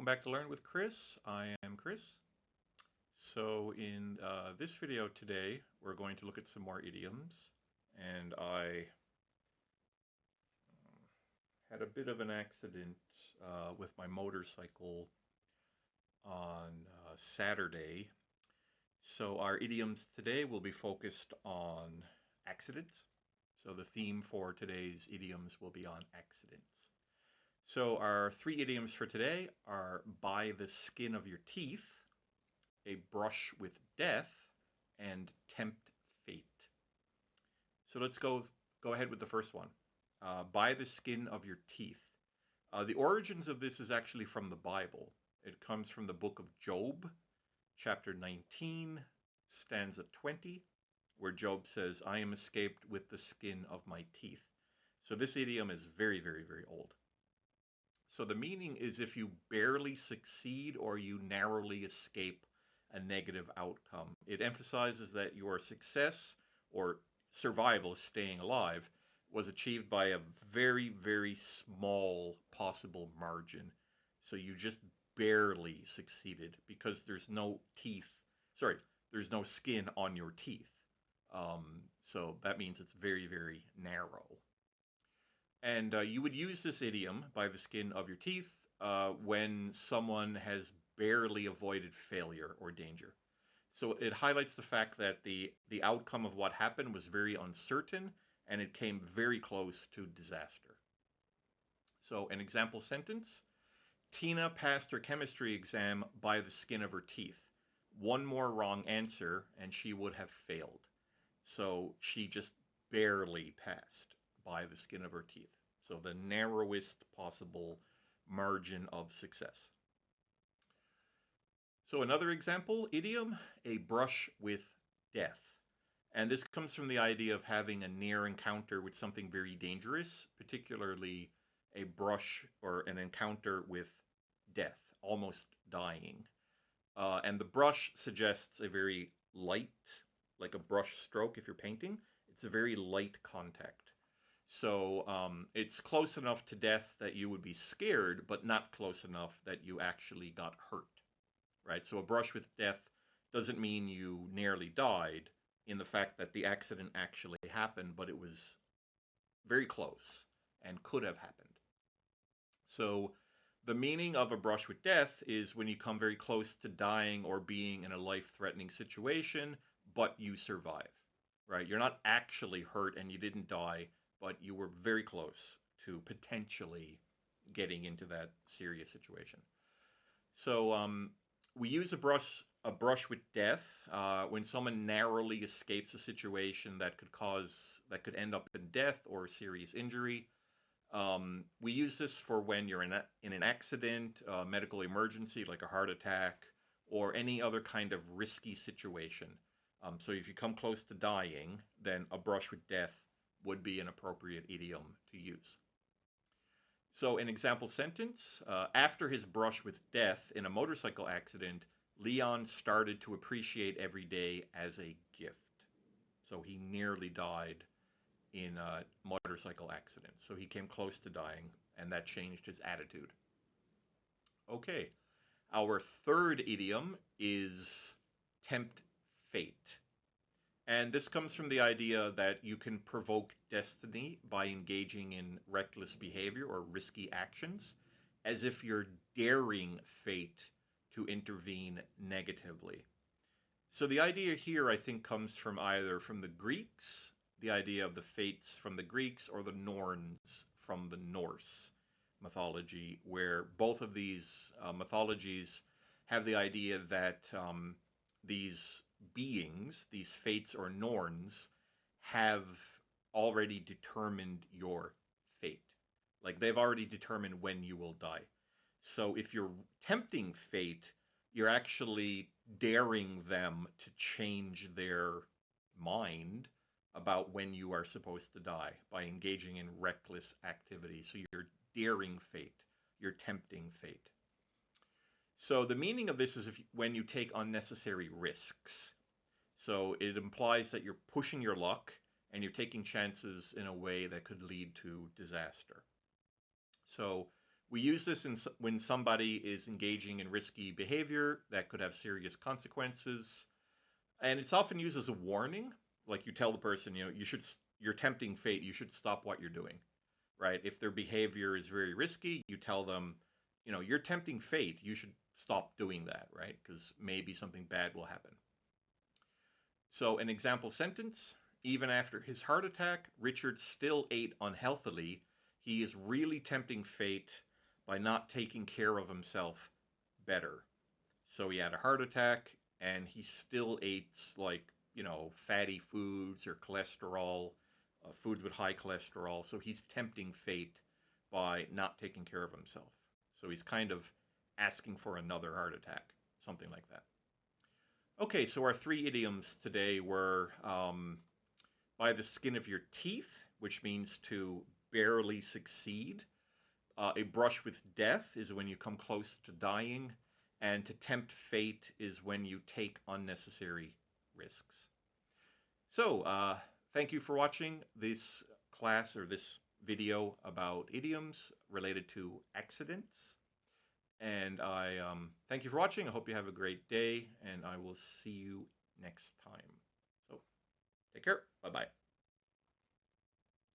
back to Learn with Chris. I am Chris. So in this video today, we're going to look at some more idioms. And I had a bit of an accident with my motorcycle on Saturday. So our idioms today will be focused on accidents. So the theme for today's idioms will be on accidents. So our three idioms for today are by the skin of your teeth, a brush with death, and tempt fate. So let's go ahead with the first one. By the skin of your teeth. The origins of this is actually from the Bible. It comes from the book of Job, chapter 19, stanza 20, where Job says, "I am escaped with the skin of my teeth." So this idiom is very, very, very old. So the meaning is if you barely succeed or you narrowly escape a negative outcome. It emphasizes that your success or survival, staying alive, was achieved by a very, very small possible margin. So you just barely succeeded because there's no teeth. Sorry, there's no skin on your teeth. So that means it's very, very narrow. And you would use this idiom, by the skin of your teeth, when someone has barely avoided failure or danger. So it highlights the fact that the outcome of what happened was very uncertain and it came very close to disaster. So an example sentence: Tina passed her chemistry exam by the skin of her teeth. One more wrong answer and she would have failed. So she just barely passed by the skin of her teeth. So the narrowest possible margin of success. So another example, idiom, a brush with death. And this comes from the idea of having a near encounter with something very dangerous, particularly a brush or an encounter with death, almost dying. And the brush suggests a very light, like a brush stroke if you're painting. It's a very light contact. So it's close enough to death that you would be scared, but not close enough that you actually got hurt, right? So a brush with death doesn't mean you nearly died in the fact that the accident actually happened, but it was very close and could have happened. So the meaning of a brush with death is when you come very close to dying or being in a life-threatening situation, but you survive, right? You're not actually hurt and you didn't die, but you were very close to potentially getting into that serious situation. So we use a brush with death when someone narrowly escapes a situation that could end up in death or serious injury. We use this for when you're in an accident, a medical emergency like a heart attack, or any other kind of risky situation. So if you come close to dying, then a brush with death would be an appropriate idiom to use. So an example sentence, after his brush with death in a motorcycle accident, Leon started to appreciate every day as a gift. So he nearly died in a motorcycle accident. So he came close to dying, and that changed his attitude. Okay, our third idiom is tempt fate. And this comes from the idea that you can provoke destiny by engaging in reckless behavior or risky actions, as if you're daring fate to intervene negatively. So the idea here, I think, comes from either from the Greeks, the idea of the fates from the Greeks, or the Norns from the Norse mythology, where both of these mythologies have the idea that these beings, these fates or Norns, have already determined your fate. Like they've already determined when you will die. So if you're tempting fate, you're actually daring them to change their mind about when you are supposed to die by engaging in reckless activity. So you're daring fate, you're tempting fate. So the meaning of this is when you take unnecessary risks. So it implies that you're pushing your luck and you're taking chances in a way that could lead to disaster. So We use this when somebody is engaging in risky behavior that could have serious consequences, and it's often used as a warning. Like you tell the person, you're tempting fate. You should stop what you're doing, right? If their behavior is very risky, you tell them, you're tempting fate. You should stop doing that, right? Because maybe something bad will happen. So, an example sentence: even after his heart attack, Richard still ate unhealthily. He is really tempting fate by not taking care of himself better. So, he had a heart attack and he still ate, like, fatty foods or cholesterol, foods with high cholesterol. So, he's tempting fate by not taking care of himself. So, he's kind of asking for another heart attack, something like that. Okay, so our three idioms today were by the skin of your teeth, which means to barely succeed. A brush with death is when you come close to dying. And to tempt fate is when you take unnecessary risks. So, thank you for watching this class or this video about idioms related to accidents. And I thank you for watching. I hope you have a great day, and I will see you next time. So, take care. Bye bye.